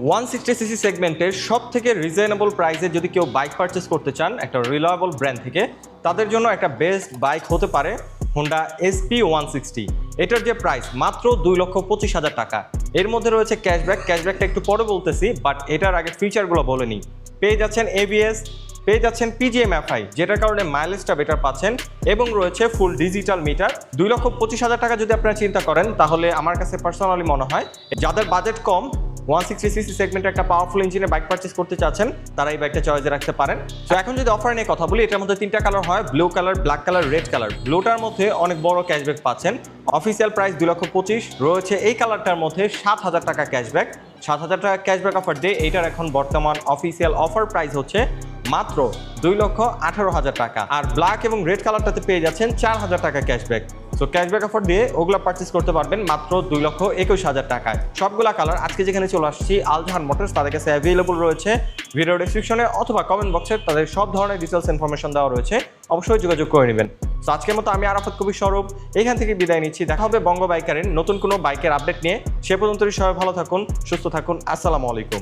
160cc সেগমেন্টের সব থেকে রিজনেবল প্রাইসে যদি কেউ বাইক পারচেস করতে চান একটা রিলায়েবল ব্র্যান্ড থেকে, তাদের জন্য একটা বেস্ট বাইক হতে পারে হোন্ডা SP 160। এটার যে প্রাইস মাত্র 2,25,000 টাকা। এর মধ্যে রয়েছে ক্যাশব্যাকটা একটু পরে বলতেছি, বাট এটার আগে ফিচারগুলো বলে নিই। পেয়ে যাচ্ছেন ABS, পেয়ে যাচ্ছেন PGM-FI, যেটার কারণে মাইলেজটা বেটার পাচ্ছেন, এবং রয়েছে ফুল ডিজিটাল মিটার। 2,25,000 টাকা যদি আপনারা চিন্তা করেন, তাহলে আমার কাছে পার্সোনালি মনে হয় যাদের বাজেট কম 160cc সেগমেন্টে একটা পাওয়ারফুল ইঞ্জিনের বাইক পারচেস করতে চাচ্ছেন, তারা এই বাইকটা চয়েসে রাখতে পারেন। তো এখন যদি অফার নিয়ে কথা বলি, এটার মধ্যে 3টা কালার হয়, blue colour, black colour, red colour. ব্লুটার মধ্যে অনেক বড় ক্যাশব্যাক পাচ্ছেন, অফিসিয়াল প্রাইস 2,25,000 রয়েছে। এই কালারটার মধ্যে 7,000 টাকা ক্যাশব্যাক, 7,000 টাকা ক্যাশব্যাক অফার দিয়ে এইটার এখন বর্তমান অফিসিয়াল অফার প্রাইস হচ্ছে মাত্র 2,18,000 টাকা। আর ব্ল্যাক এবং রেড কালারটাতে পেয়ে যাচ্ছেন 4,000 টাকা ক্যাশব্যাক। সো ক্যাশব্যাক অফার দিয়ে ওগুলো পারচেস করতে পারবেন মাত্র 2,21,000 টাকায়। সবগুলা কালার আজকে যেখানে চলে আসছি আলজাহান মোটরস, তাদের কাছে অ্যাভেলেবল রয়েছে। ভিডিও ডেসক্রিপশনে অথবা কমেন্ট বক্সে তাদের সব ধরনের ডিটেলস ইনফরমেশন দেওয়া রয়েছে, অবশ্যই যোগাযোগ করে নেবেন। সো আজকের মতো আমি আরাফাত কবির স্বরূপ এখান থেকে বিদায় নিচ্ছি। দেখা হবে বঙ্গ বাইকারের নতুন কোনো বাইকের আপডেট নিয়ে। সে পর্যন্ত সবাই ভালো থাকুন, সুস্থ থাকুন। আসসালামু আলাইকুম।